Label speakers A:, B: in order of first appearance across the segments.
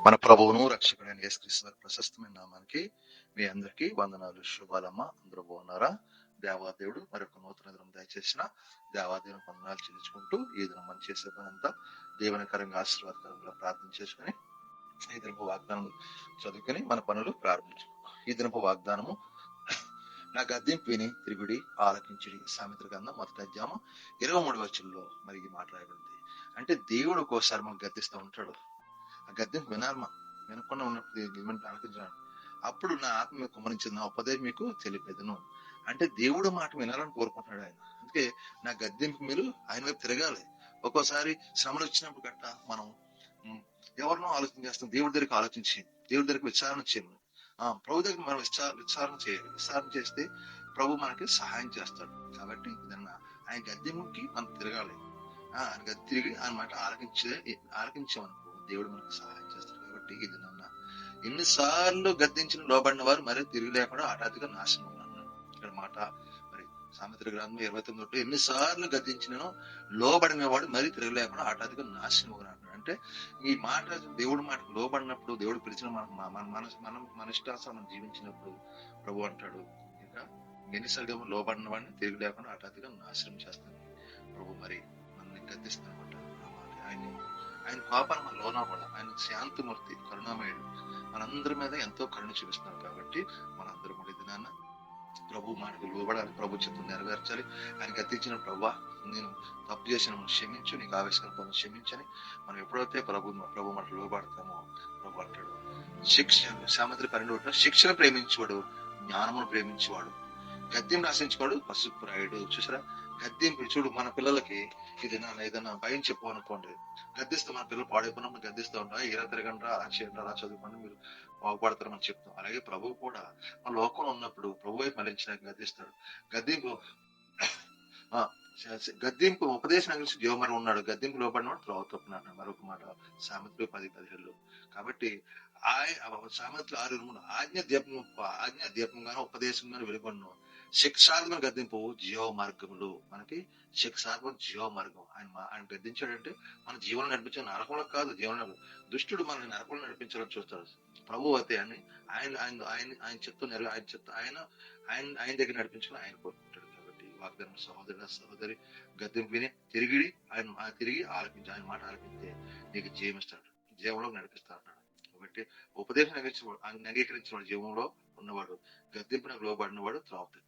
A: మన ప్రభువును రక్షకుడైన యేసుక్రీస్తు వారి ప్రశస్తమైన నామానికి మీ అందరికీ వందనాలు, శుభాలమ్మ. అందరూ బాగున్నారా? దేవాదేవుడు మరొక నూతన దినం దయచేసిన దేవాదేవుని వందనాలు చెల్లించుకుంటూ ఈ దినం మనం చేసే పని అంతా దీవెనకరంగా ఆశీర్వాదకరంగా ప్రార్థన చేసుకుని ఈ దినపు వాగ్దానం చదువుకుని మన పనులు ప్రారంభించుకుంటాం. ఈ దినపు వాగ్దానము, నా గద్దింపు విని తిరుగుడి ఆలకించుడి. సామెతల గ్రంథం 1వ అధ్యాయం 23వ వచనంలో మరి ఈ మాట రాయబడింది. అంటే దేవుడు ఒక్కోసారి మనం గద్దిస్తూ ఉంటాడు. ఆ గద్దింపు వినాలి. మనం వినకుండా ఉన్నప్పుడు ఆలకించాలి. అప్పుడు నా ఆత్మ మీకు కుమరించింది, నా ఉపదేశం మీకు తెలిపేదను. అంటే దేవుడు మాట వినాలని కోరుకుంటున్నాడు ఆయన. అందుకే నా గద్దింపు మీరు ఆయన వైపు తిరగాలి. ఒక్కోసారి శ్రమలు వచ్చినప్పుడు గట్ట మనం ఎవరినో ఆలోచన చేస్తాం. దేవుడి దగ్గరికి ఆలోచించి దేవుడి దగ్గరికి విచారణ చేయాలి. ప్రభు దగ్గర మనం విచారణ చేయాలి. విచారణ చేస్తే ప్రభు మనకి సహాయం చేస్తాడు. కాబట్టి ఇదన్నా ఆయన గద్దింపుకి మనం తిరగాలి. ఆయన తిరిగి ఆయన మాట ఆలకించామనుకో దేవుడు మనకు సహాయం చేస్తాడు. కాబట్టి ఇది నాన్న, ఎన్నిసార్లు గద్దించిన లోబడిన వారు మరి తిరిగి లేకుండా హఠాత్తుగా నాశనం అన్నాడు. ఇక్కడ మాట మరి సామెతల గ్రంథం 29 ఎన్నిసార్లు గద్దించినను లోబడిన వాడు మరి తిరిగి లేకుండా హఠాత్తుగా నాశనం అన్నాడు. అంటే ఈ మాట దేవుడి మాట లోబడినప్పుడు, దేవుడు పిలిచిన మన ఇష్టాసారం జీవించినప్పుడు ప్రభు అంటాడు, ఇంకా ఎన్నిసార్లు లోబడిన వాడిని తిరిగి లేకుండా హఠాత్తుగా నాశనం చేస్తాడు ప్రభు. మరి మనల్ని గద్దిస్తాను ఆయన పాపాన్ని మన లోనవ్వడం. ఆయన శాంతిమూర్తి, కరుణామయుడు, మనందరి మీద ఎంతో కరుణ చూపిస్తున్నారు. కాబట్టి మనందరం కూడా దినాన్న ప్రభు మాటకు లోబడాలి, ప్రభు చిత్తం నెరవేర్చాలి. ఆయన గద్దించిన ప్రభా నేను తప్పు చేసిన క్షమించు, నీకు ఆవేశకర పనులు క్షమించని మనం ఎప్పుడైతే ప్రభు మాట లోబడతామో ప్రభు అంటాడు, సామెతల 12 శిక్షణ ప్రేమించేవాడు జ్ఞానమును ప్రేమించేవాడు, గద్దింపు ఆశించేవాడు పశుప్రాయుడు. చూసారా, గద్దింపు చూడు, మన పిల్లలకి ఏదైనా భయం చెప్పనుకోండి, గద్దిస్తాం. మన పిల్లలు పాడైపోయినప్పుడు గద్దిస్తూ ఉంటా, ఇలా తిరగండి, అలా చేయండి, అలా చదువుకోండి, మీరు బాగుపడతారని చెప్తాం. అలాగే ప్రభువు కూడా మన లోకంలో ఉన్నప్పుడు ప్రభు వైపు మళ్ళించడానికి గద్దిస్తాడు. గద్దింపు ఉపదేశం కలిసి జీవమరం ఉన్నాడు, గద్దింపు లోపడినవాడు త్రోవ తప్పినాడు. మరొక మాట సామెతలు 10:17. కాబట్టి సామెతలు 6:3 ఆజ్ఞ దీపంగానో ఉపదేశంగానో వెలుగొను, శిక్షాత్మక గద్దింపు జీవ మార్గములు. మనకి శిక్షాత్మక జీవ మార్గం. ఆయన గద్దించాడంటే మన జీవనం నడిపించే నరకంలో కాదు, జీవనం. దుష్టుడు మనల్ని నరకంలో నడిపించాలని చూస్తాడు. ప్రభు అయితే ఆయన చెప్తూ ఆయన దగ్గర నడిపించుకుని ఆయన కోరుకుంటాడు. కాబట్టి వాగ్దానం సహోదరి గద్దింపు విని తిరిగి ఆలకించి ఆయన మాట ఆలకిస్తే నీకు జీవమిస్తాడు, జీవంలో నడిపిస్తా అన్నాడు. కాబట్టి ఉపదేశం అంగీకరించిన వాడు జీవంలో ఉన్నవాడు, గద్దింపునకు లోబడిన వాడు త్రోవ తప్పాడు.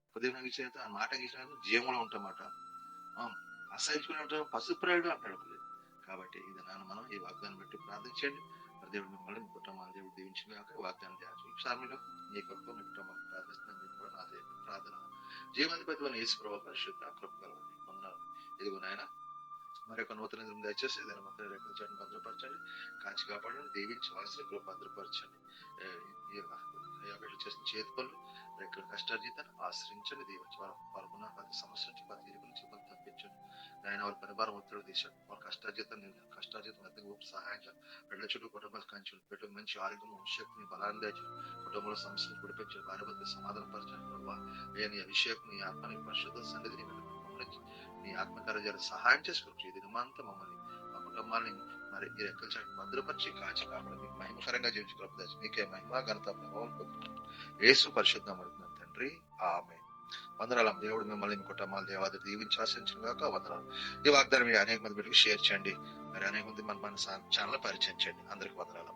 A: ఉపదేశం అంగీకరించిన ఆ మాట అంగీకరించిన జీవంలో ఉంటామాట, అసహించుకుని పశుప్రాయుడు అంటాడు. కాబట్టి ఇది నాన్న మనం ఈ వాగ్దానం బట్టి ప్రార్థించండి. దేవుడు మిమ్మల్ని మీ కుటుంబాన్ని దేవుడు దీవించిన వాగ్దానం చేయాలి. నీ కొరకు మీ కుటుంబాన్ని ప్రార్థిస్తున్నాను. నా ప్రార్థన జీవాధిపతి అని యేసు ప్రభువు పరిశుద్ధ కృపగలవాన్ని పొందాలి. ఇదిగో నాయన, మరొక నూతన దినం దయచేసి ఏదైనా మొత్తం రెక్కలు భద్రపరచండి, కాచి కాపాడండి, దీవించవలసిన కృప భద్రపరచండి. చేసిన చేతి పనులు రెక్కల కష్టార్జితాన్ని ఆశ్రయించండి, దీవించి పాల్గొన్న ప్రతి సమస్య నుంచి ప్రతి ఇరుకు నుంచి తప్పించండి. ఆయన వారి పరిభారం ఒత్తిడి తీశాడు. వాళ్ళ కష్టార్జితం సహాయం చేయాలి. బిడ్డల చుట్టూ కుటుంబాలు కంచులు పెట్టు, మంచి ఆరోగ్యము, శక్తిని, బలాన్ని దాచి కుటుంబంలో సమస్యలు విడిపించి భార్యభర్తలు సమాధానం పరచండి. ప్రభావ నీ అభిషేకం, నీ ఆత్మని పరిశుద్ధ సన్నిధిని నీ ఆత్మకార్యాలు సహాయం చేసుకోవచ్చు. ఇది నిమంతా మమ్మల్ని, మా కుటుంబాన్ని మరి ఈ రెక్కల చాటు భద్రపరిచి కాచి కాపాడు. మీకు మహిమకరంగా జీవించుకోవచ్చు. మీకే మహిమ ఘనత ప్రభావం యేసు పరిశుద్ధం అడుగుతున్నాం తండ్రి, ఆమేన్. వందనాలు. దేవుడు మిమ్మల్ని మీ కుటుంబాలు దేవాది దీవించి ఆశించిన గాక. వందనాలు. ఈ వాగ్దానం అనేక మంది బిడ్డలకు షేర్ చేయండి. మరి అనేక మంది మన ఛానల్ పరిచయం చేయండి. అందరికి వందనాలు.